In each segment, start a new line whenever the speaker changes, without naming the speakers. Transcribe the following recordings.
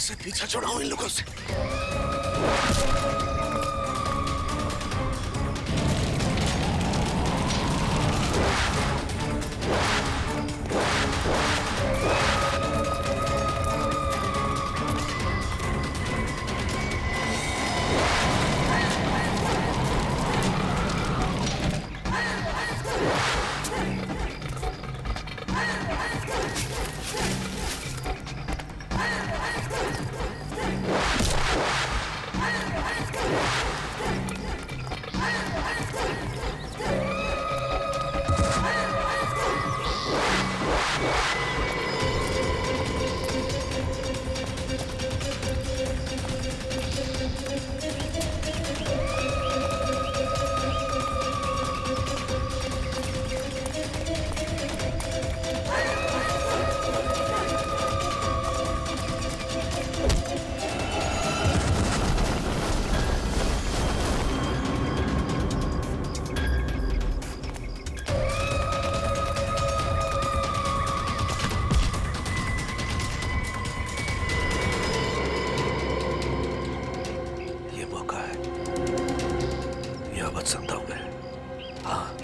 कैसे पीछा छुड़ाऊं इन लोगों से? बच सकता हूं मैं। हाँ,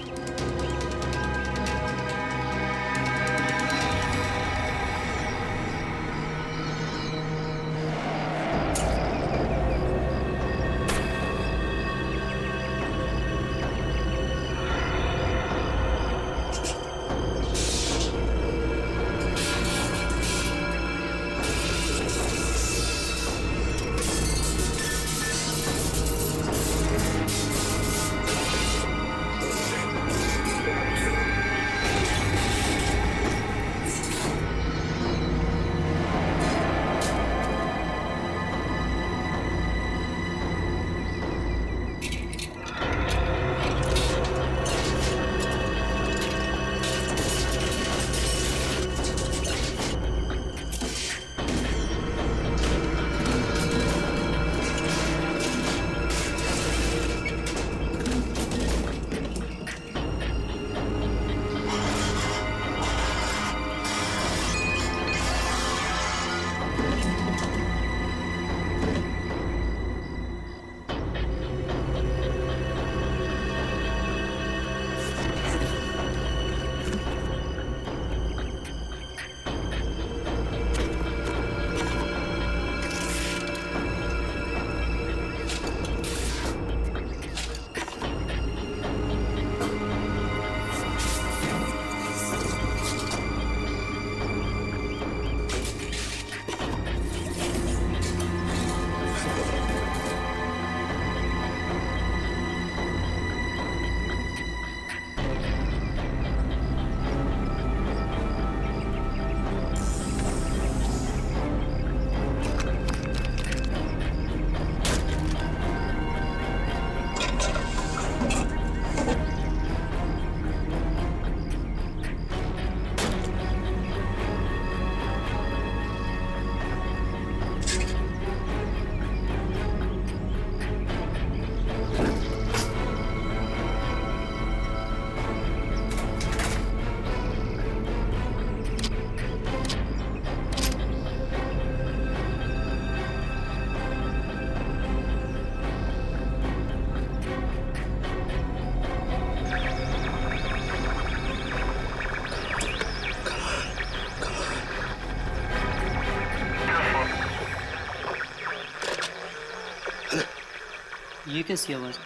ये कैसी आवाज है?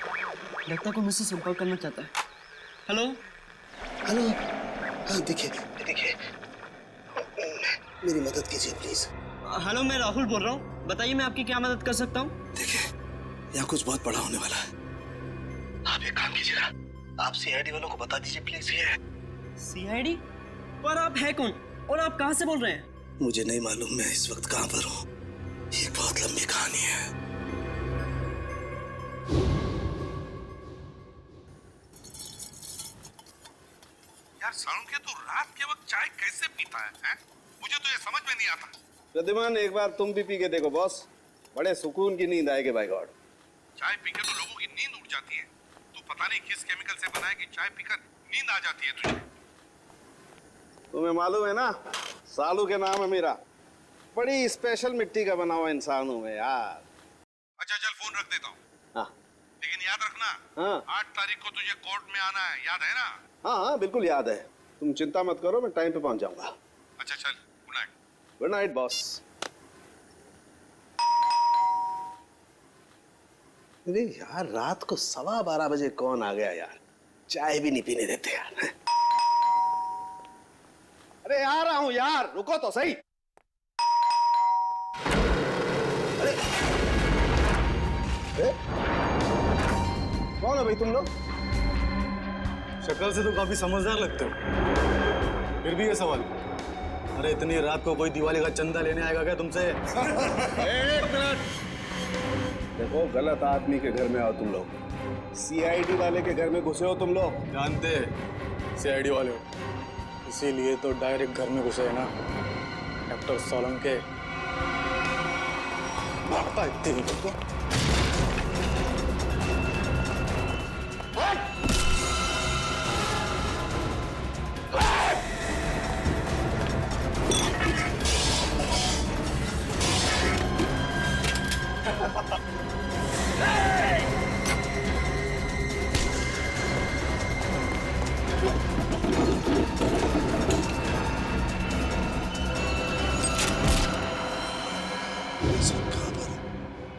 लगता है कोई मुझसे संपर्क करना चाहता है। हेलो
हेलो, हाँ देखिए देखिए, मेरी मदद कीजिए प्लीज।
हेलो, मैं राहुल बोल रहा हूँ। बताइए मैं आपकी क्या मदद कर सकता हूँ?
देखिए, यहाँ कुछ बहुत बड़ा होने वाला है। आप एक काम कीजिएगा, आप सीआईडी वालों को बता दीजिए प्लीज। ये
सीआईडी? पर आप है कौन और आप कहाँ से बोल रहे हैं?
मुझे नहीं मालूम मैं इस वक्त कहाँ पर हूँ। ये एक बहुत लंबी कहानी है।
यार सालुंखे, तू रात के वक्त चाय कैसे पीता है? मुझे तो ये समझ में नहीं आता।
प्रद्युमन, एक बार तुम भी पी के देखो बॉस, बड़े सुकून की नींद आएगी बाय गॉड।
चाय पीकर तो लोगों की नींद उड़ जाती है। तू पता नहीं किस केमिकल से बना है कि चाय पीकर नींद आ जाती है तुझे।
तुम्हें मालूम है ना, सालू के नाम है मेरा। बड़ी स्पेशल मिट्टी का बना हुआ इंसान हूं मैं यार।
अच्छा चल फोन रख देता हूँ,
हाँ
लेकिन याद रखना
हाँ
8 तारीख को तुझे कोर्ट में आना है, याद है ना?
हाँ हाँ बिल्कुल याद है। तुम चिंता मत करो, मैं टाइम पे पहुंच जाऊंगा।
अच्छा चल, good night.
Good night boss. अरे यार रात को 12:15 बजे कौन आ गया यार, चाय भी नहीं पीने देते यार। अरे आ रहा हूं यार, रुको तो सही। अरे कौन हो भाई तुम लोग?
शक्ल से तो काफी समझदार लगते हो, फिर भी ये सवाल। अरे इतनी रात को कोई दिवाली का चंदा लेने आएगा क्या तुमसे?
एक मिनट, देखो गलत आदमी के घर में आओ तुम लोग। सीआईडी वाले के घर में घुसे हो तुम लोग।
जानते सीआईडी वाले हो, इसीलिए तो डायरेक्ट घर में घुसे है ना। डॉक्टर सोलंके भागता इतनी नहीं तुमको।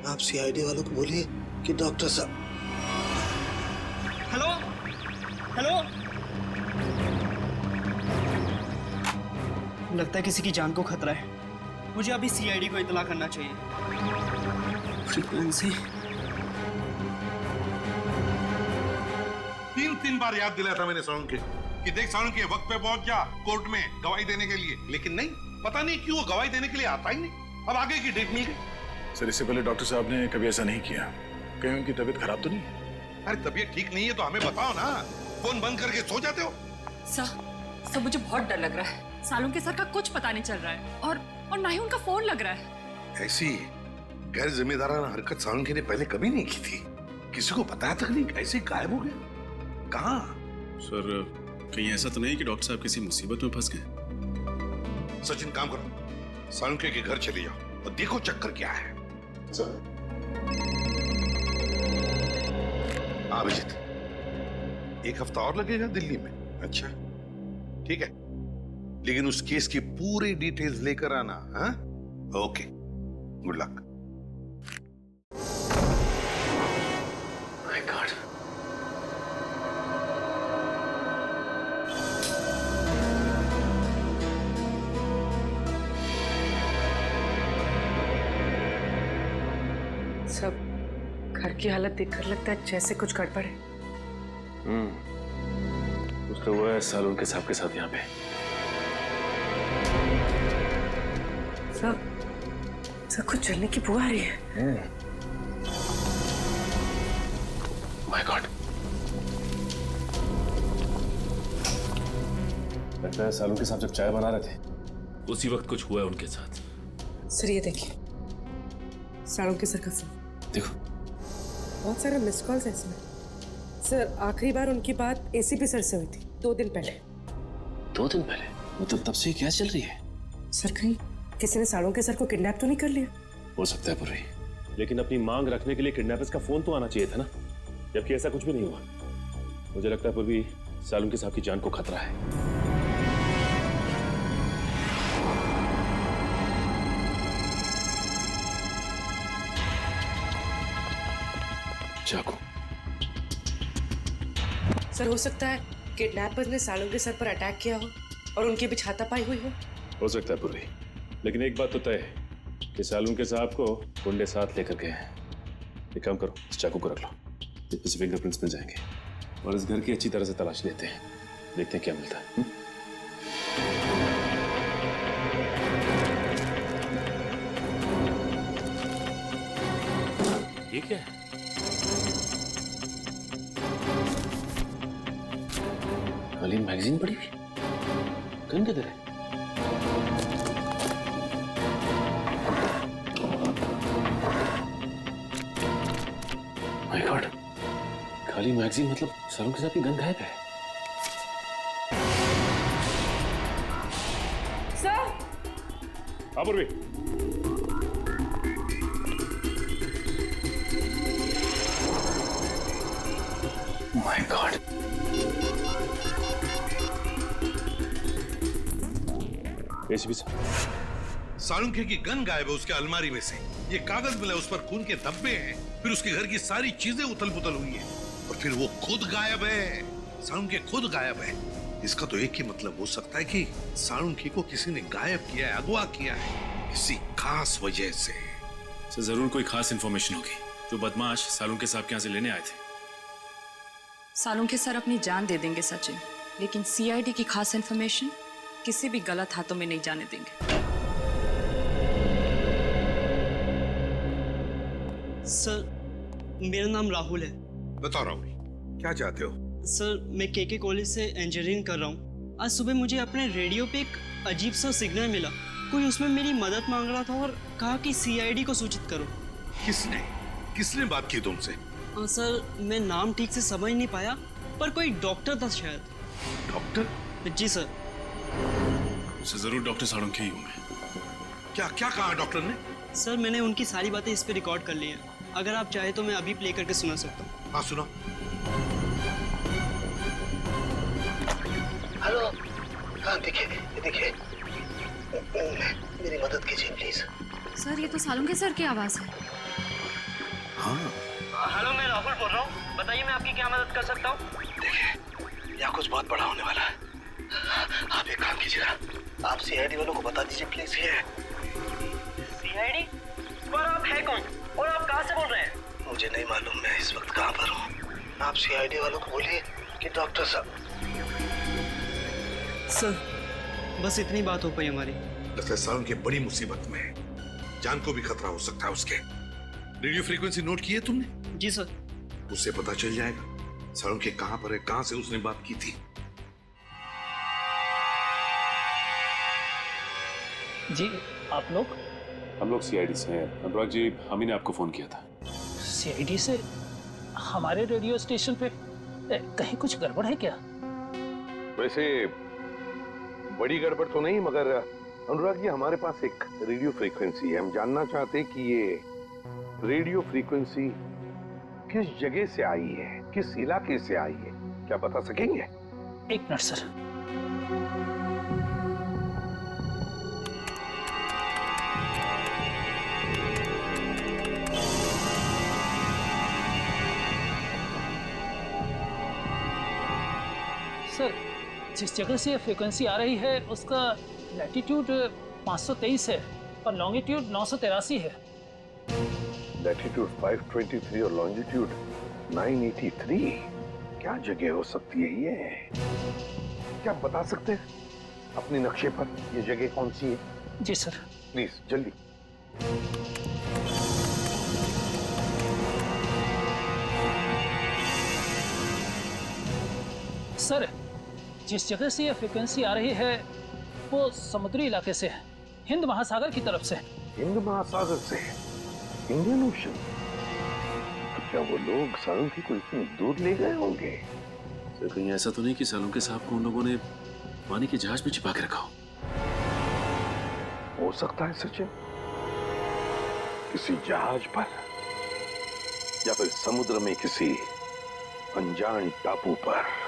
आप सीआईडी वालों को बोलिए कि डॉक्टर साहब।
हेलो हेलो, लगता है किसी की जान को खतरा है। मुझे अभी सीआईडी को इत्तला करना चाहिए। फ्रीक्वेंसी
3 बार याद दिलाया था मैंने साळुंके कि देख साळुंके वक्त पे पहुंच जा कोर्ट में गवाही देने के लिए, लेकिन नहीं, पता नहीं क्यों वो गवाही देने के लिए आता ही नहीं। अब आगे की डेट मिल गई।
सर इससे पहले डॉक्टर साहब ने कभी ऐसा नहीं किया। कहीं उनकी तबीयत खराब तो नहीं है?
अरे तबीयत ठीक नहीं है तो हमें बताओ ना, फोन बंद करके सो जाते हो।
सर मुझे बहुत डर लग रहा है। साळुंके सर का कुछ पता नहीं चल रहा है और ना ही उनका फोन लग रहा है।
ऐसी गैर जिम्मेदाराना हरकत साळुंके ने पहले कभी नहीं की थी। किसी को बताया तक नहीं, ऐसे गायब हो गया। कहाँ?
सर कहीं ऐसा तो नहीं कि डॉक्टर साहब किसी मुसीबत में फंस गए?
सचिन काम करो, साळुंके के घर चले जाओ और देखो चक्कर क्या है। अभिजीत, 1 हफ्ता और लगेगा दिल्ली में। अच्छा ठीक है, लेकिन उस केस की पूरी डिटेल्स लेकर आना। हाँ okay, good luck.
My God.
सब घर की हालत देखकर लगता है जैसे कुछ गड़बड़ है।
कुछ तो हुआ है साळुंके साहब के साथ यहाँ पे।
सब कुछ चलने की बुआ आ रही है।
My God. लगता है साळुंके साहब जब चाय बना रहे थे
उसी वक्त कुछ हुआ है उनके साथ।
सर ये देखिए, साळुंके सर का फोन।
देखो
बहुत सारे मिस कॉल्स हैं इसमें। सर आखिरी बार उनकी बात एसीपी सर से हुई थी 2 दिन पहले।
2 दिन पहले? मतलब तब से ये क्या चल रही है?
सर कहीं किसी ने साळुंके सर को किडनैप तो नहीं कर लिया?
हो सकता है पूरी।
लेकिन अपनी मांग रखने के लिए किडनैपर्स का फोन तो आना चाहिए था ना, जबकि ऐसा कुछ भी नहीं हुआ। मुझे लगता है पूर्वी साळुंके साहब की जान को खतरा है। चाकू।
सर हो सकता है किडनैपर्स ने साळुंके सर पर अटैक किया हो और उनकी भी छातापाई हुई हो
सकता है पूर्वी, लेकिन एक बात तो तय है कि साळुंके साहब को गुंडे साथ लेकर गए हैं। एक काम करो, इस चाकू को रख लो, इसमें से फिंगरप्रिंट्स मिल जाएंगे और इस घर की अच्छी तरह से तलाश लेते हैं, देखते हैं क्या मिलता है। ये क्या है?
खाली मैगजीन पड़ी हुई, गन किधर है? माय गॉड, खाली मैगजीन मतलब साळुंके साहब की गन गायब है।
हाँ पूर्वी।
My God.
एसीपी साहब,
सालुंखे की गन गायब है उसके अलमारी में से। ये कागज मिला, उस पर खून के धब्बे हैं। फिर उसके घर की सारी चीजें उथल पुथल हुई है और फिर वो खुद गायब है। सालुंखे खुद गायब है। इसका तो एक ही मतलब हो सकता है कि सालुंखे को किसी ने गायब किया है, अगवा किया है किसी खास वजह से।
सर जरूर कोई खास इंफॉर्मेशन होगी जो बदमाश सालुंखे साहब के यहाँ से लेने आए थे।
सालुंखे सर अपनी जान दे देंगे सचिन, लेकिन सीआईडी की खास इन्फॉर्मेशन किसी भी गलत हाथों में नहीं जाने देंगे।
सर मेरा नाम राहुल है।
बताओ राहुल, क्या चाहते हो?
सर मैं केके कॉलेज से इंजीनियरिंग कर रहा हूँ। आज सुबह मुझे अपने रेडियो पे एक अजीब सा सिग्नल मिला। कोई उसमें मेरी मदद मांग रहा था और कहा कि सीआईडी को सूचित करो।
किसने बात की तुमसे?
सर मैं नाम ठीक से समझ नहीं पाया, पर कोई डॉक्टर था शायद।
डॉक्टर?
जी सर।
उसे जरूर डॉक्टर सालुंखे ही होंगे।
क्या क्या कहा डॉक्टर ने?
सर मैंने उनकी सारी बातें इस पे रिकॉर्ड कर ली हैं। अगर आप चाहे तो मैं अभी प्ले करके सुना सकता हूँ।
हाँ सुनो।
हेलो, हाँ देखिए मेरी मदद कीजिए प्लीज।
सर ये तो सालुंखे सर की आवाज है।
हाँ
हेलो मैं राहुल बोल रहा हूँ, बताइए मैं आपकी क्या मदद कर सकता हूँ?
देखिए यहाँ कुछ बहुत बड़ा होने वाला है। आप एक काम कीजिएगा, आप सीआईडी वालों को बता दीजिए प्लीज। ये
सीआईडी? पर आप है कौन और आप कहाँ से बोल रहे हैं?
मुझे नहीं मालूम मैं इस वक्त कहाँ पर हूँ। आप सीआईडी वालों को बोलिए कि डॉक्टर साहब।
सर बस इतनी बात हो पाई हमारी।
लगता है सालुंखे बड़ी मुसीबत में है, जान को भी खतरा हो सकता है उसके। रेडियो फ्रीक्वेंसी नोट की है तुमने?
जी सर।
उससे पता चल जाएगा सालुंखे कहाँ पर है, कहाँ से उसने बात की थी।
जी आप लोग?
हम लोग सीआईडी से हैं। अनुराग जी, हम ही ने आपको फोन किया था।
सीआईडी से? हमारे रेडियो स्टेशन पे कहीं कुछ गड़बड़ है क्या?
वैसे बड़ी गड़बड़ तो नहीं, मगर अनुराग जी हमारे पास एक रेडियो फ्रीक्वेंसी है। हम जानना चाहते हैं कि ये रेडियो फ्रीक्वेंसी किस जगह से आई है, किस इलाके से आई है, क्या बता सकेंगे?
एक मिनट सर। सर जिस जगह से फ्रीक्वेंसी आ रही है उसका लैटिट्यूड 523 है और लॉन्गिट्यूड 983 है।
लैटिट्यूड 523 और लॉन्जिट्यूड 983। क्या जगह हो सकती है ये? क्या बता सकते हैं अपने नक्शे पर ये जगह कौन सी है?
जी सर।
प्लीज जल्दी।
सर जिस जगह से ये फ्रीक्वेंसी आ रही है वो समुद्री इलाके से है, हिंद महासागर की तरफ से।
हिंद महासागर से? Indian ocean? तो क्या वो लोग सालुंखे को इतनी दूर ले गए होंगे?
सर कहीं ऐसा तो नहीं कि सालुंखे साहब को उन लोगों ने पानी के जहाज में छिपा के रखा
हो सकता है सचिन, किसी जहाज पर या फिर समुद्र में किसी अनजान टापू पर।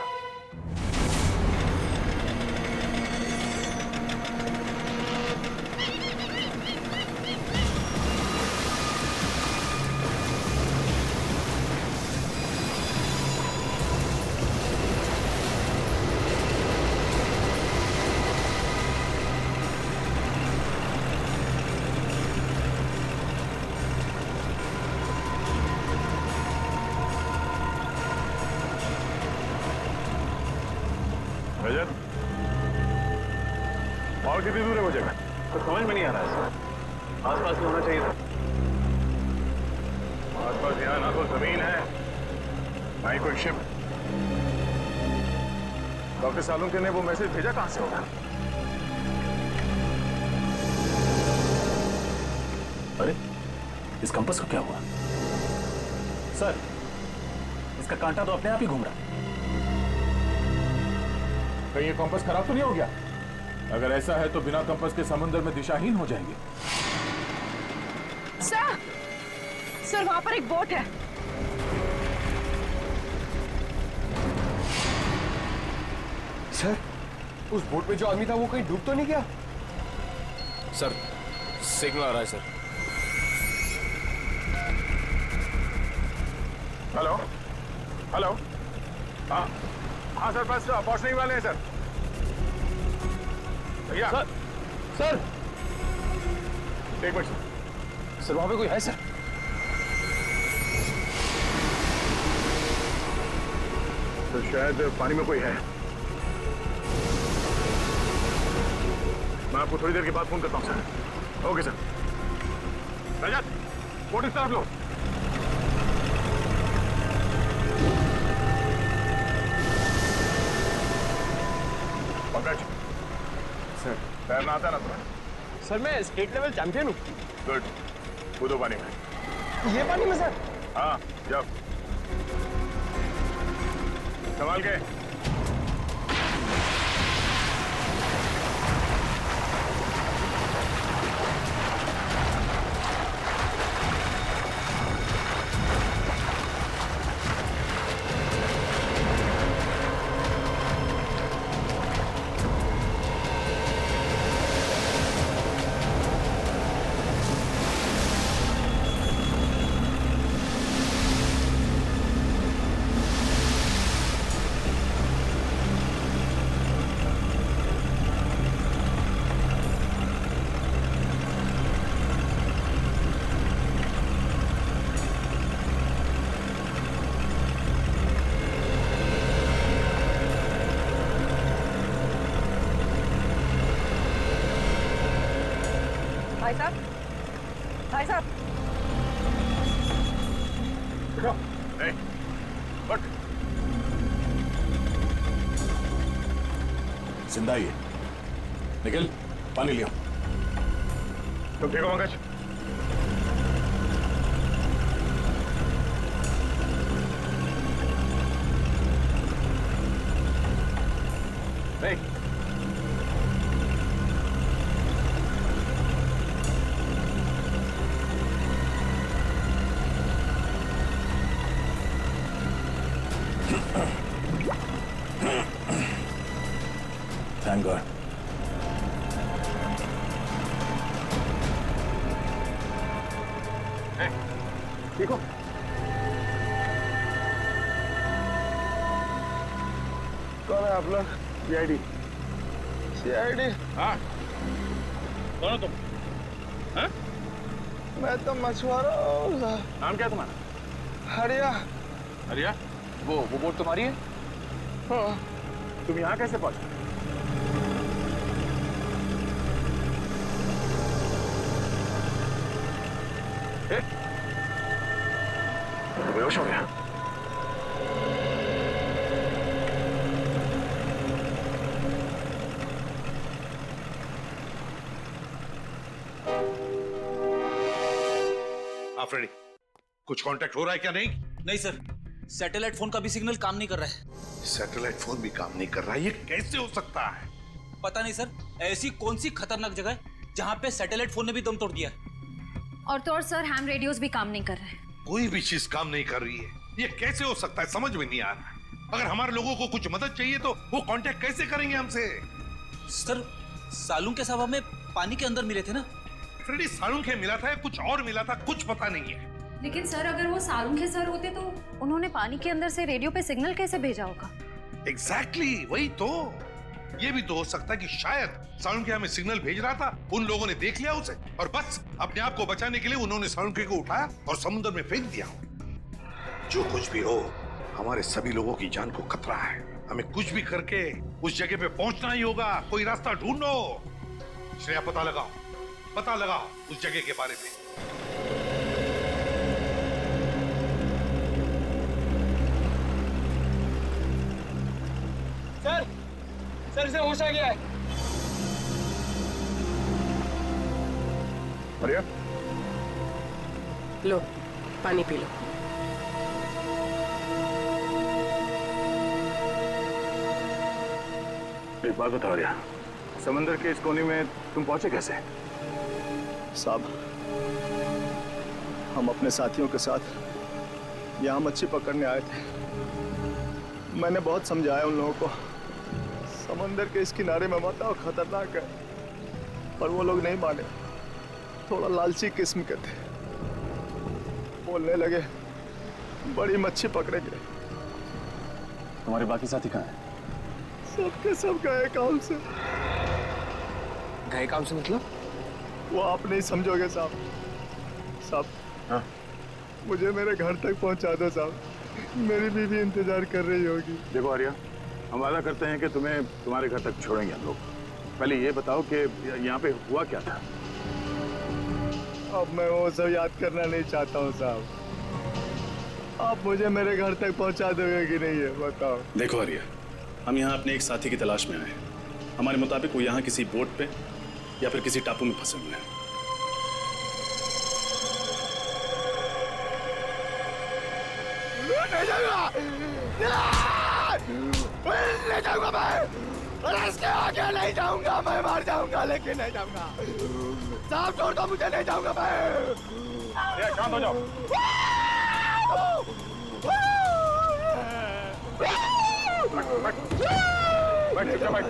रजत, और कितनी दूर है वो जगह? तो समझ में नहीं आ रहा है सर। आसपास में होना चाहिए था। आसपास यहाँ ना तो जमीन है ना ही कोई शिप। डॉक्टर सालुंखे ने वो मैसेज भेजा कहां से होगा?
अरे इस कंपास का क्या हुआ?
सर इसका कांटा तो अपने आप ही घूम रहा है।
कहीं ये कंपास खराब तो नहीं हो गया?
अगर ऐसा है तो बिना कंपास के समुद्र में दिशाहीन हो जाएंगे।
सर, सर वहां पर एक बोट है।
सर, उस बोट में जो आदमी था वो कहीं डूब तो नहीं गया?
सर, सिग्नल आ रहा है सर।
हेलो हेलो, हाँ हाँ सर, बस पहुंचने ही वाले हैं सर। भैया
सर
एक मिनट
सर, वहां पे कोई है सर?
तो शायद पानी में कोई है। मैं आपको थोड़ी देर के बाद फोन करता हूं sir. Okay sir. Rajat, boat इस तरफ लो। पंकज
सर,
तैरना आता है ना तुम्हें?
सर मैं स्टेट लेवल चैंपियन हूँ।
गुड, कूदो पानी में।
ये पानी में सर?
हाँ, जब संभाल के।
भाई साहब, भाई साहब,
जिंदा ही है। निखिल, पानी लिया। तुम ठीक हो पंकज? नहीं। Thank God. Hey, ठीक हो?
कौन है आप लोग? CID? CID?
हाँ। कौन हो तुम? हाँ?
मैं तो मछुआरा हूँ।
नाम क्या तुम्हारा?
हरिया।
हरिया? वो बोट तुम्हारी है?
हाँ।
तुम यहाँ कैसे पहुंचे? बेहोश हो गया।
हाँ फ्रेडी, कुछ कांटेक्ट हो रहा है क्या? नहीं
नहीं सर, सैटेलाइट फोन का भी सिग्नल काम नहीं कर रहा है।
सैटेलाइट फोन भी काम नहीं कर रहा है, ये कैसे हो सकता है?
पता नहीं सर, ऐसी कौन सी खतरनाक जगह है जहाँ पे सैटेलाइट फोन ने भी दम तोड़ दिया।
और तो और सर, हैम रेडियोस भी काम नहीं कर रहे हैं।
कोई भी चीज काम नहीं कर रही है, ये कैसे हो सकता है? समझ में नहीं आ रहा है। अगर हमारे लोगों को कुछ मदद चाहिए तो वो कांटेक्ट कैसे करेंगे हमसे?
सर, सालून के साहब हमें पानी के अंदर मिले थे ना।
फ्रेडी, सालून के मिला था या कुछ और मिला था, कुछ पता नहीं है।
लेकिन सर, अगर वो सालून के सर होते तो उन्होंने पानी के अंदर से रेडियो पे सिग्नल कैसे भेजा होगा?
एग्जैक्टली, वही तो। ये भी तो हो सकता है कि शायद सालुंके हमें सिग्नल भेज रहा था, उन लोगों ने देख लिया उसे और बस अपने आप को बचाने के लिए उन्होंने सालुंके को उठाया और समुद्र में फेंक दिया। जो कुछ भी हो, हमारे सभी लोगों की जान को खतरा है। हमें कुछ भी करके उस जगह पे पहुंचना ही होगा। कोई रास्ता ढूंढो। श्रेया, पता लगाओ उस जगह के बारे में।
सर से होश आ गया है।
बढ़िया,
लो पानी पी लो।
एक बात बता रिया, समंदर के इस कोने में तुम पहुंचे कैसे?
साहब, हम अपने साथियों के साथ यहाँ मच्छी पकड़ने आए थे। मैंने बहुत समझाया उन लोगों को, समंदर के इस किनारे में मत आओ, खतरनाक है, पर वो लोग नहीं माने। थोड़ा लालची किस्म के थे। बोलने लगे बड़ी मच्छी पकड़ेंगे।
तुम्हारे बाकी साथी कहाँ हैं?
सबके सब गए काम से।
गए काम से मतलब?
वो आप नहीं समझोगे साहब। साहब,
हाँ?
मुझे मेरे घर तक पहुंचा दो साहब, मेरी बीवी इंतजार कर रही होगी।
देखो आर्या, हम वादा करते हैं कि तुम्हें तुम्हारे घर तक छोड़ेंगे हम लोग। पहले ये बताओ कि यहाँ पे हुआ क्या था?
अब मैं वो सब याद करना नहीं चाहता हूँ साहब। आप मुझे मेरे घर तक पहुंचा दोगे कि नहीं है बताओ।
देखो आर्या, हम यहाँ अपने एक साथी की तलाश में आए हैं। हमारे मुताबिक वो यहाँ किसी बोट पे या फिर किसी टापू में फंसे हुए हैं।
ले जाऊंगा मैं, और इसके आगे नहीं जाऊंगा। मैं मार जाऊंगा लेकिन नहीं जाऊंगा। साहब छोड़ दो मुझे, नहीं जाऊंगा मैं।
शांत हो जाओ। बैठ चुपचाप बैठ।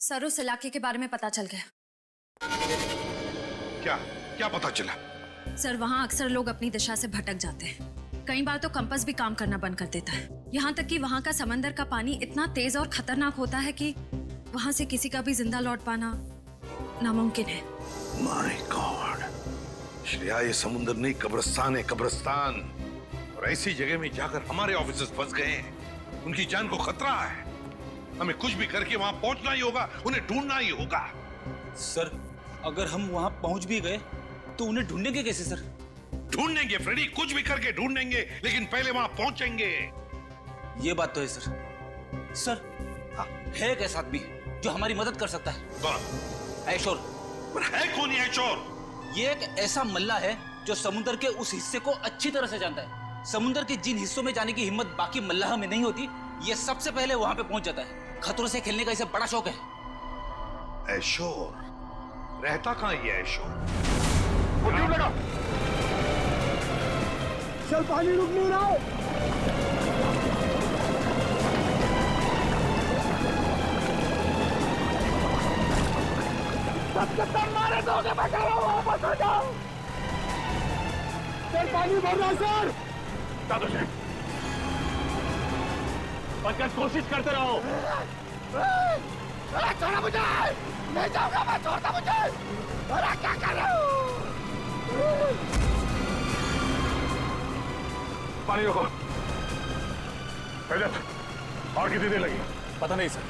सर, उस इलाके के बारे में पता चल गया।
क्या क्या पता चला?
सर, वहाँ अक्सर लोग अपनी दिशा से भटक जाते हैं। कई बार तो कंपास भी काम करना बंद कर देता है। यहाँ तक कि वहाँ का समंदर का पानी इतना तेज और खतरनाक होता है कि वहाँ से किसी का भी जिंदा लौट पाना नामुमकिन है।
माय गॉड, श्रेया, ये समुंदर नहीं कब्रिस्तान है, कब्रिस्तान। और ऐसी जगह में जाकर हमारे ऑफिसर्स फंस गए हैं। उनकी जान को खतरा है। हमें कुछ भी करके वहां पहुंचना ही होगा, उन्हें ढूंढना ही होगा।
सर, अगर हम वहां पहुंच भी गए तो उन्हें ढूंढेंगे कैसे सर?
ढूंढेंगे फ्रेडी, कुछ भी करके ढूंढेंगे, लेकिन पहले वहां पहुंचेंगे।
ये बात तो है सर। सर, हाँ, है एक ऐसा आदमी जो हमारी मदद कर सकता है।
कौन?
ऐशोर।
पर है कौन ये ऐशोर?
ये एक ऐसा मल्ला है जो समुद्र के उस हिस्से को अच्छी तरह से जानता है। समुद्र के जिन हिस्सों में जाने की हिम्मत बाकी मल्लाह में नहीं होती, ये सबसे पहले वहां पे पहुंच जाता है। खतरों से खेलने का इसे बड़ा शौक है।
ऐशोर रहता कहाँ ये ऐशोर?
लगा। चल, पानी रुक नहीं रहा। सबके मारे दोगे, मैं कह रहा हूँ वापस आ जाओ। सर, पानी भर रहा सर।
पंकज, कोशिश करते रहो।
अरे छोड़ा मुझे, नहीं जाऊंगा मैं, छोड़ता मुझे। अरे क्या कर रहे हो?
पानी रोको। और कितनी देर लगी?
पता नहीं सर,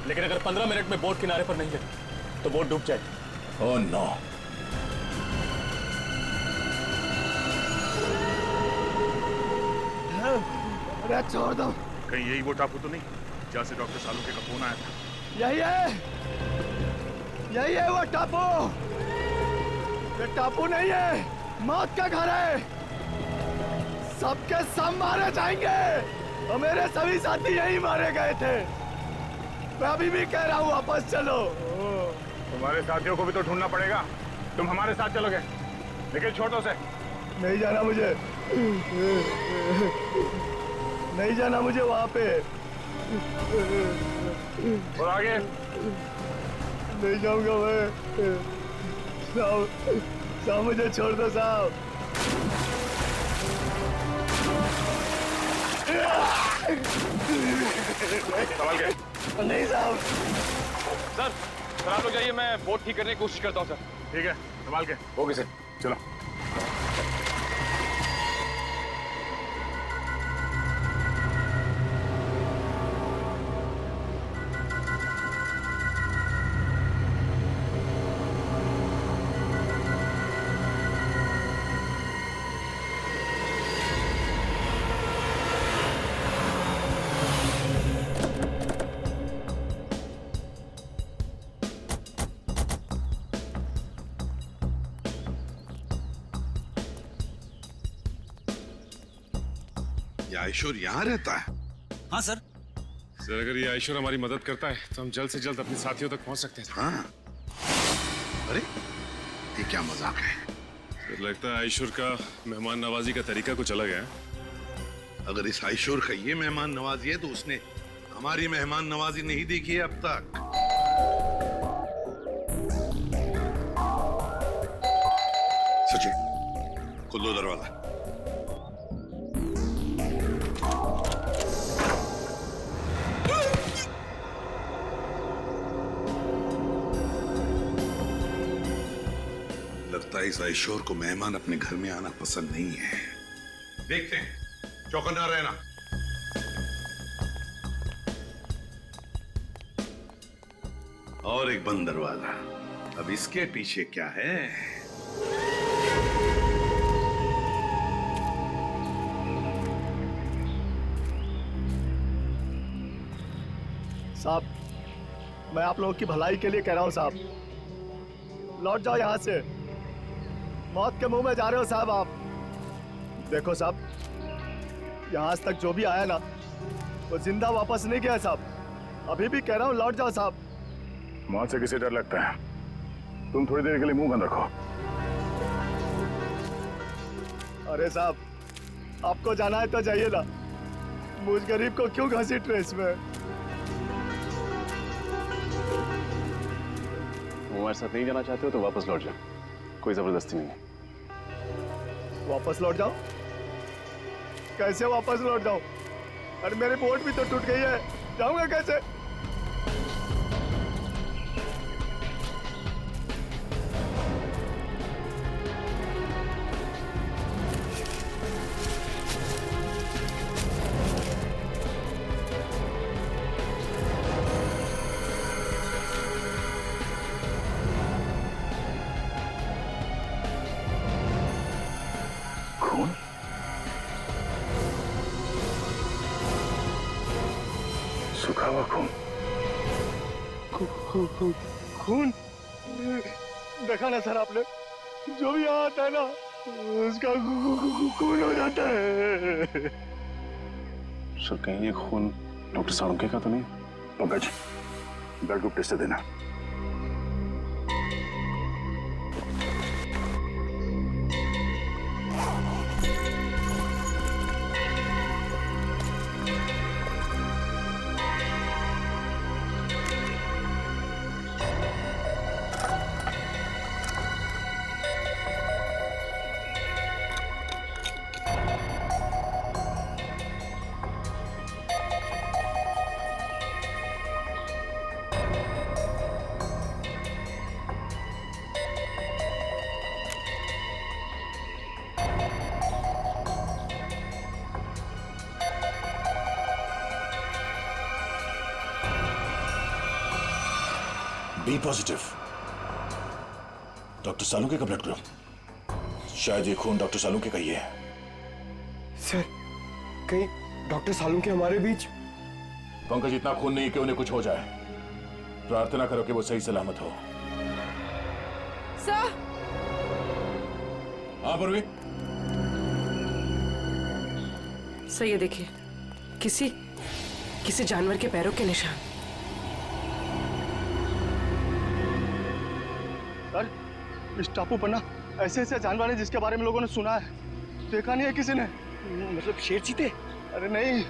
लेकिन अगर 15 मिनट में बोट किनारे पर नहीं लगी तो बोट डूब जाएगी।
Oh no.
अरे छोड़ दो।
कहीं यही वो टापू तो नहीं जहाँ से डॉक्टर सालुंखे का फोन आया था?
यही है, यही है वो टापू। ये टापू नहीं है, मौत का घर है। सबके सब मारे जाएंगे और मेरे सभी साथी यही मारे गए थे। मैं अभी भी कह रहा हूँ वापस चलो।
तुम्हारे साथियों को भी तो ढूंढना पड़ेगा। तुम हमारे साथ चलोगे? लेकिन छोटों से
नहीं जाना मुझे, नहीं जाना मुझे वहां पे।
और आगे
नहीं जाऊंगा मैं। साहब, साहब मुझे छोड़ दो साहब।
संभाल के।
नहीं साहब।
सर आप लोग जाइए, मैं बोट ठीक करने की कोशिश करता हूँ सर।
ठीक है, संभाल के।
Okay sir.
चलो।
ये आयशोर यहाँ रहता है?
हाँ सर।
सर अगर ये आयशोर हमारी मदद करता है तो हम जल्द से जल्द अपने साथियों तक पहुंच सकते हैं।
हाँ। अरे ये क्या मजाक है?
सर लगता है आयशोर का मेहमान नवाजी का तरीका कुछ अलग है।
अगर इस आयशोर का ये मेहमान नवाजी है तो उसने हमारी मेहमान नवाजी नहीं देखी है अब तक। सचिन खोल दो दरवाजा। लगता है इस आयशोर को मेहमान अपने घर में आना पसंद नहीं है। देखते हैं, चौकन्ना रहना। और एक बंद दरवाजा। अब इसके पीछे क्या है?
साहब, मैं आप लोगों की भलाई के लिए कह रहा हूँ साहब, लौट जाओ यहाँ से। मौत के मुंह में जा रहे हो साहब आप। देखो साहब, यहाँ आज तक जो भी आया ना वो जिंदा वापस नहीं गया साहब। अभी भी कह रहा हूँ लौट जाओ साहब।
मौत से किसे डर लगता है? तुम थोड़ी देर के लिए मुंह बंद रखो।
अरे साहब, आपको जाना है तो जाइए ना, मुझ गरीब को क्यों घसीट रहे इसमें?
हमारे साथ नहीं जाना चाहते हो तो वापस लौट जाओ, कोई जबरदस्ती नहीं है।
वापस लौट जाओ? कैसे वापस लौट जाओ? अरे मेरी बोट भी तो टूट गई है, जाऊंगा कैसे?
खून? सूखा हुआ खून?
खून? देखा ना सर आपने, जो भी यहाँ आता है ना उसका खून हो जाता है।
सर कहीं ये खून डॉक्टर साळुंखे का तो नहीं?
पंकज, ब्लड ग्रुप टेस्ट देना।
बी पॉजिटिव, डॉक्टर साळुंखे का ब्लड ग्रुप। शायद ये खून डॉक्टर साळुंखे का ही है।
सर कहीं डॉक्टर साळुंखे हमारे बीच?
पंकज, इतना खून नहीं कि उन्हें कुछ हो जाए। प्रार्थना करो कि वो सही सलामत हो।
सर।
हाँ पूर्वी।
सर ये देखिए, किसी जानवर के पैरों के निशान।
सर, इस टापू पर ना ऐसे ऐसे जानवर हैं जिसके बारे में लोगों ने सुना है, देखा नहीं है किसी ने। मतलब शेर चीते? अरे नहीं,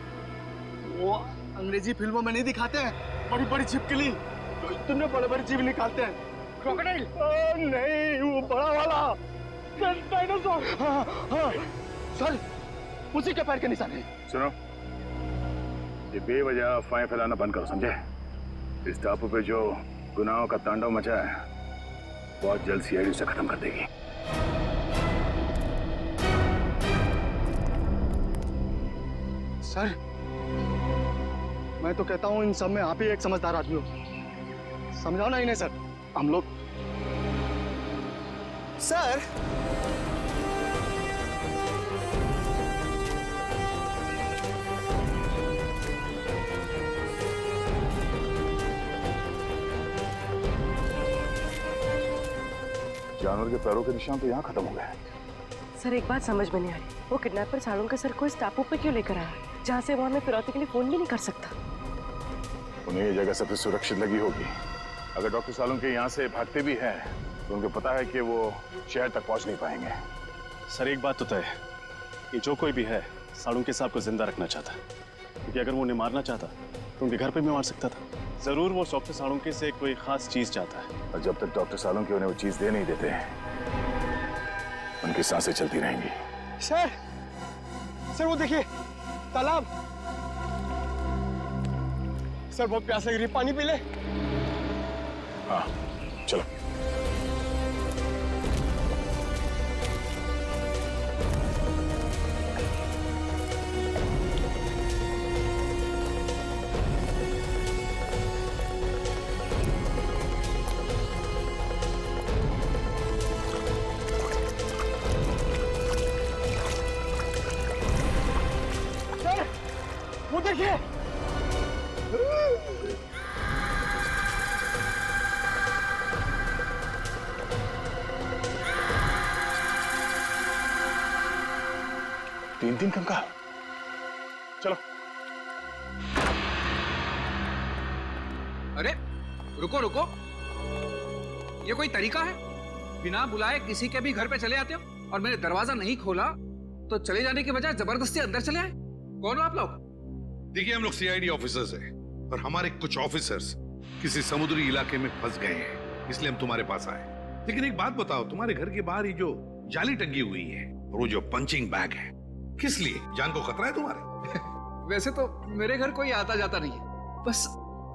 वो अंग्रेजी फिल्मों में नहीं दिखाते हैं, बड़ी बड़ी छिपकली तो इतने बड़े बड़े जीव निकालते हैं। क्रोकोडाइल? नहीं, वो बड़ा वाला डायनासोर। हाँ हाँ सर, उसी के पैर के निशान है।
सुनो, ये बेवजह अफवाहें फैलाना बंद करो, समझे? इस टापू पे जो गुनाहों का तांडव मचा है बहुत जल्द सीआईडी उसे खत्म कर देगी।
सर, मैं तो कहता हूँ इन सब में आप ही एक समझदार आदमी हो। समझाओ ना इन्हें सर। हम लोग
सर,
जानवर के पैरों के निशान तो यहाँ खत्म हो गए।
सर एक बात समझ में नहीं आ रही, वो किडनैपर सालों के सर को इस टापू पे क्यों लेकर आया, जहाँ से वो हमें फिरौती के लिए फोन भी नहीं कर सकता।
उन्हें ये जगह सबसे सुरक्षित लगी होगी। अगर डॉक्टर सालों के यहाँ से भागते भी हैं तो उनको पता है कि वो शहर तक पहुँच नहीं पाएंगे।
सर एक बात तो तय है कि जो कोई भी है सालुंके साहब को जिंदा रखना चाहता है, क्योंकि अगर वो उन्हें मारना चाहता तो उनके घर पे भी मार सकता था। जरूर वो डॉक्टर सालुंके से कोई खास चीज चाहता है,
और जब तक डॉक्टर सालुंके उन्हें वो चीज दे नहीं देते उनकी सांसें चलती रहेंगी।
सर, सर वो देखिए तालाब। सर बहुत प्यास लग रही है, पानी पी ले।
हाँ चलो।
वो देखिए।
तीन कंकाल। चलो।
अरे रुको रुको, ये कोई तरीका है? बिना बुलाए किसी के भी घर पे चले आते हो और मैंने दरवाजा नहीं खोला तो चले जाने के बजाय जबरदस्ती अंदर चले आए। कौन हो आप लोग?
देखिए, हम लोग सीआईडी ऑफिसर्स हैं और हमारे कुछ ऑफिसर्स किसी समुद्री इलाके में फंस गए हैं, इसलिए हम तुम्हारे पास आए। लेकिन एक बात बताओ, तुम्हारे घर के बाहर ही जो जाली टंगी हुई है और वो जो पंचिंग बैग है, किस लिए? जान को खतरा है तुम्हारे?
वैसे तो मेरे घर कोई आता जाता नहीं है, बस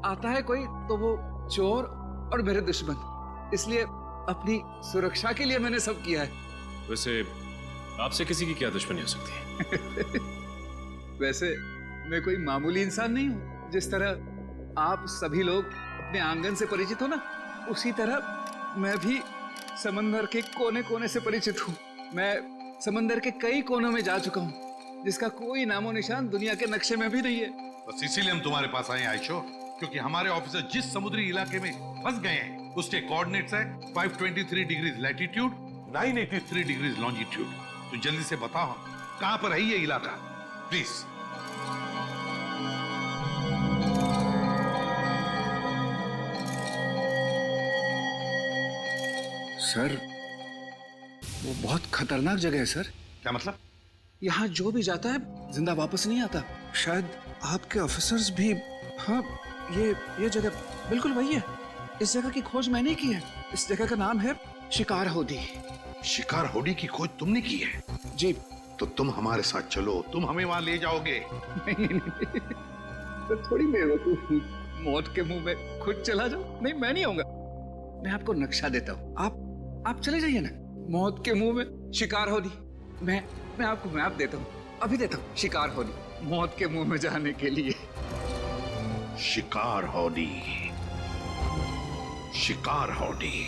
आता है कोई तो वो चोर और मेरे दुश्मन, इसलिए अपनी सुरक्षा के लिए मैंने सब किया है।
वैसे आपसे किसी की क्या दुश्मनी हो सकती है?
वैसे मैं कोई मामूली इंसान नहीं हूँ। जिस तरह आप सभी लोग अपने आंगन से परिचित हो ना, उसी तरह मैं भी समंदर के कोने कोने से परिचित हूँ। मैं समंदर के कई कोनों में जा चुका हूँ जिसका कोई नामो निशान दुनिया के नक्शे में भी नहीं है।
बस इसीलिए हम तुम्हारे पास आए आयशो, क्योंकि हमारे ऑफिसर जिस समुद्री इलाके में फंस गए हैं उसके कोऑर्डिनेट्स है 523 डिग्रीज लैटिट्यूड, 983 डिग्रीज लॉन्जिट्यूड। तो जल्दी से बताओ कहां पर है ये इलाका, प्लीज।
सर वो बहुत खतरनाक जगह है सर।
क्या मतलब?
यहाँ जो भी जाता है जिंदा वापस नहीं आता। शायद आपके ऑफिसर्स भी। हाँ, ये जगह बिल्कुल वही है। इस जगह की खोज मैंने की है। इस जगह का नाम है शिकार होडी।
शिकार होडी की खोज तुमने की है?
जी।
तो तुम हमारे साथ चलो, तुम हमें वहां ले जाओगे।
नहीं, तो थोड़ी बेवकूफ हूँ, मौत के मुंह में खुद चला जाओ। नहीं, मैं नहीं आऊंगा। मैं आपको नक्शा देता हूँ, आप चले जाइए ना। मौत के मुंह में शिकार होडी। मैं आपको मैप देता हूँ, अभी देता हूँ। शिकार होडी, मौत के मुंह में जाने के लिए।
शिकार होडी, शिकार होडी।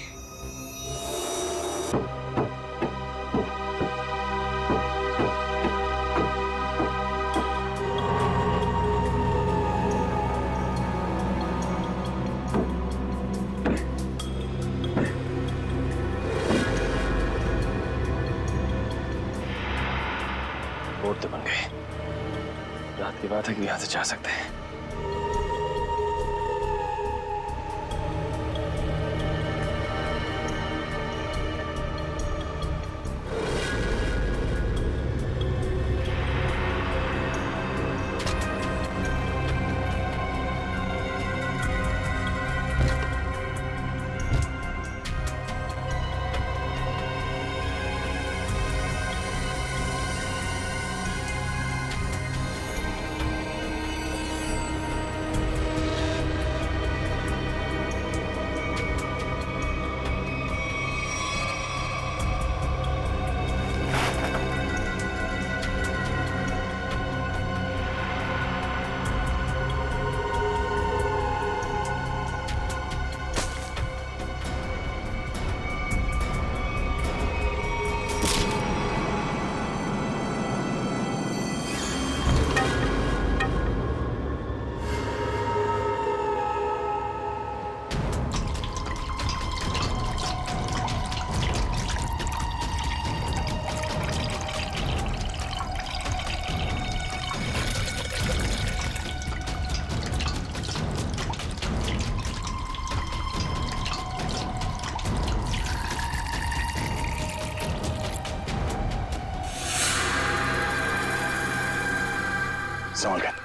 बोर्ड तो बन गए। रात की बात है कि यहां से जा सकते हैं।
संभाल के।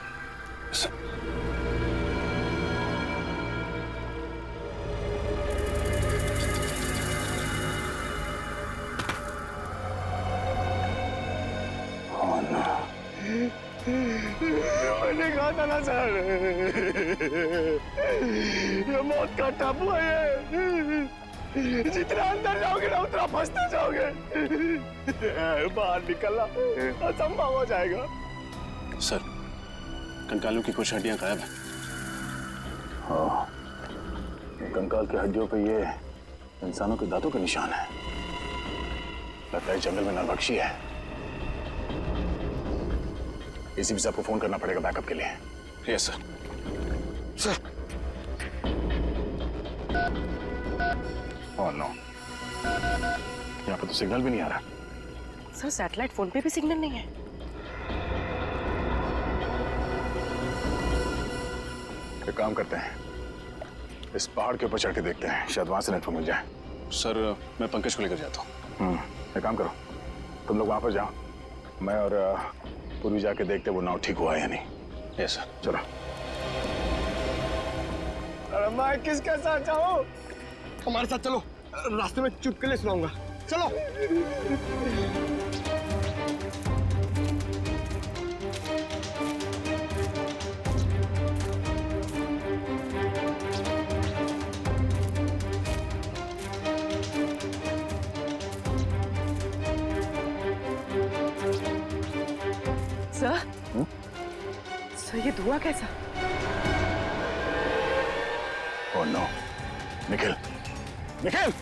मैंने कहा था ना सर, ये मौत का टापू है ये। जितना अंदर जाओगे ना उतना फंसते जाओगे। बाहर निकलना असंभव हो जाएगा।
सर, कंकालों की कुछ हड्डियां गायब हैं।
हाँ, कंकाल की हड्डियों पे ये इंसानों के दांतों के निशान है। लगता है जंगल में नरभक्षी है। एसीपी साहब को फोन करना पड़ेगा बैकअप के लिए।
Yes sir.
Sir. Oh no, यहाँ पे तो सिग्नल भी नहीं आ रहा।
सर सैटेलाइट फोन पे भी सिग्नल नहीं है।
एक काम करते हैं, इस पहाड़ के ऊपर चढ़ के देखते हैं, शायद वहां से नेटवर्क मिल जाए।
सर, मैं पंकज को लेकर जाता हूँ।
एक काम करो, तुम लोग वहां पर जाओ, मैं और पूर्वी जाके देखते वो नाव ठीक हुआ है या नहीं।
Yes sir.
चलो।
अरे मैं किसके साथ जाऊं? हमारे साथ चलो, रास्ते में चुटकुले सुनाऊंगा। चलो।
सर ये धुआं कैसा?
Oh no, Nikhil, Nikhil!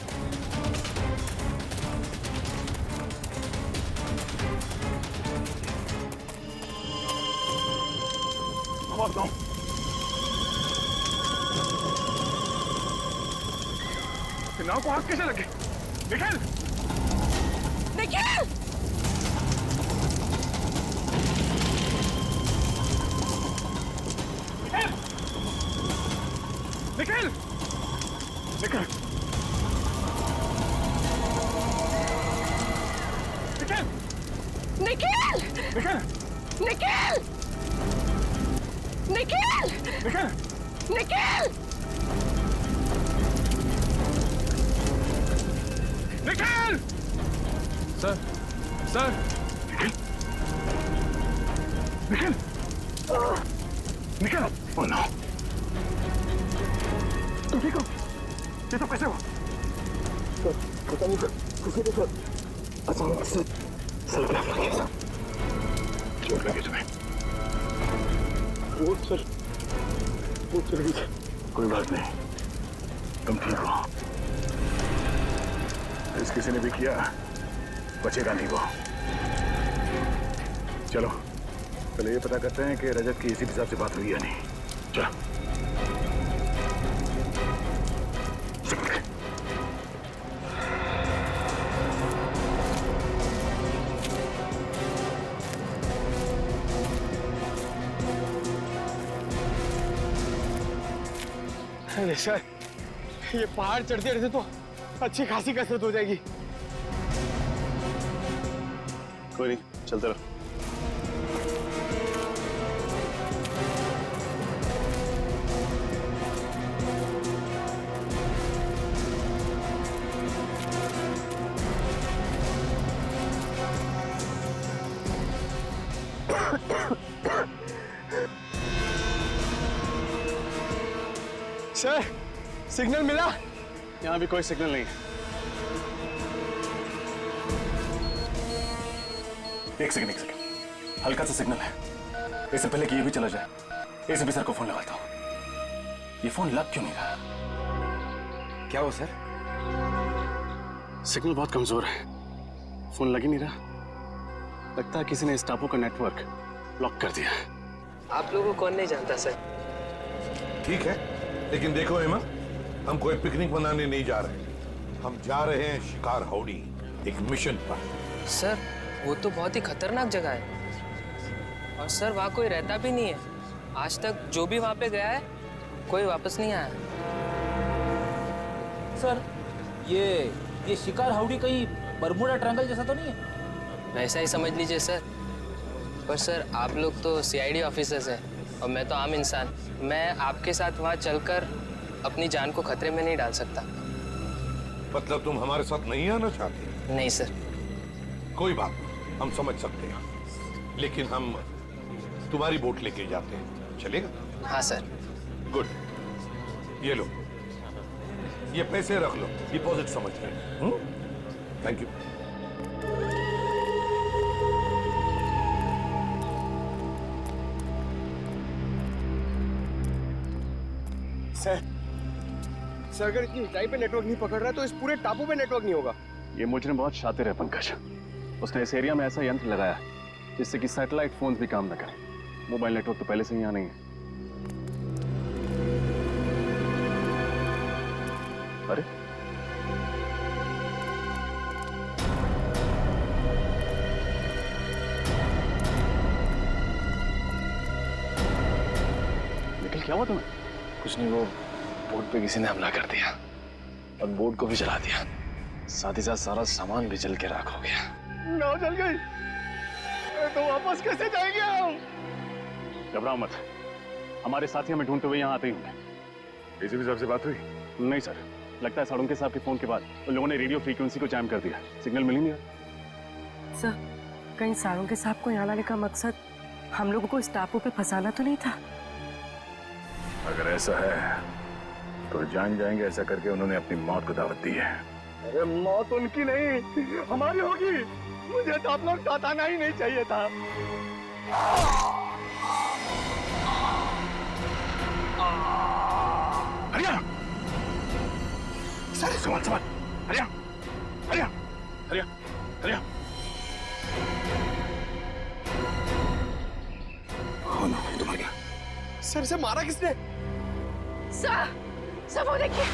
और दो। नाव को आग कैसे लगे? Nikhil!
Nikhil!
Nikhil! Nikhil!
Nikhil!
Nikhil!
Nikhil! Nikhil!
Nikhil!
Nikhil!
Nikhil!
Sir, sir!
Nikhil! Nikhil! Oh no! तुम ठीक हो? ये तो कैसे हो? सर, पता नहीं सर, किसी के साथ अचानक से सर पे हमला किया। चोट लगी तुम्हें? वो सर, वो चल गई। कोई बात नहीं, तुम ठीक हो। इस किसी ने भी किया, बचेगा नहीं वो। चलो, पहले ये पता करते हैं कि रजत की एसीपी साहब से बात हुई या नहीं। चलो।
अरे सर, ये पहाड़ चढ़ते रहते तो अच्छी खासी कसरत हो जाएगी।
कोई नहीं, चलते रहो।
सर, सिग्नल मिला?
यहाँ भी कोई सिग्नल नहीं है।
एक सेकंड, हल्का सा सिग्नल है। इससे पहले कि ये भी चला जाए, एसीपी सर को फोन लगाता हूँ। ये फोन लग क्यों नहीं रहा?
क्या हो सर?
सिग्नल बहुत कमजोर है, फोन लग ही नहीं रहा। लगता है किसी ने इस टापू का नेटवर्क ब्लॉक कर दिया।
आप लोगों को कौन नहीं जानता सर?
ठीक है, लेकिन देखो हेमा, हम कोई पिकनिक मनाने नहीं जा रहे। हम जा रहे हैं शिकार हाउडी, एक मिशन पर।
सर, वो तो बहुत ही खतरनाक जगह है और सर वहाँ कोई रहता भी नहीं है। आज तक जो भी वहाँ पे गया है कोई वापस नहीं आया।
सर, ये शिकार हाउडी कहीं बरमूडा ट्रायंगल जैसा तो नहीं है?
वैसा ही समझ लीजिए सर। पर सर आप लोग तो सीआईडी ऑफिसर्स हैं और मैं तो आम इंसान। मैं आपके साथ वहाँ चलकर अपनी जान को खतरे में नहीं डाल सकता।
मतलब तुम हमारे साथ नहीं आना चाहते?
नहीं सर।
कोई बात नहीं, हम समझ सकते हैं, लेकिन हम तुम्हारी बोट लेके जाते हैं, चलेगा?
हाँ सर।
गुड, ये लो, ये पैसे रख लो, डिपॉजिट समझ गए। Thank you.
सर अगर इतनी ऊंचाई पे नेटवर्क नहीं पकड़ रहा है तो इस पूरे टापू पे नेटवर्क नहीं होगा।
ये मुजरिम बहुत शातिर है पंकज। उसने इस एरिया में ऐसा यंत्र लगाया जिससे कि सैटेलाइट फोन्स भी काम न करें। मोबाइल नेटवर्क तो पहले से ही यहाँ नहीं है। अरे निकल, क्या हुआ तुम्हें?
कुछ नहीं, वो बोट पे किसी ने हमला कर दिया और बोट को भी जला दिया, साथ ही साथ सारा सामान भी जल के राख हो गया।
नाव जल गई तो वापस कैसे जाएंगे हम?
घबराओ मत, हमारे साथी हमें ढूंढते हुए यहाँ आते ही होंगे।
एसीपी साहब से बात हुई?
नहीं सर, लगता है साळुंके साहब के फोन के बाद उन लोगों ने रेडियो फ्रीक्वेंसी को जैम कर दिया, सिग्नल मिल ही नहीं रहा।
सर कहीं साळुंके साहब को यहाँ लाने का मकसद हम लोगों को इस टापू पे फंसाना तो नहीं था?
अगर ऐसा है तो जान जाएंगे ऐसा करके उन्होंने अपनी मौत को दावत दी है।
अरे मौत उनकी नहीं हमारी होगी। मुझे तो आप लोग साथ आना ही नहीं चाहिए था।
हरिया सर, संभाल हरिया हरिया हरिया हरिया।
हो ना, तो मर गया। सर से मारा किसने?
सर वो देखिए।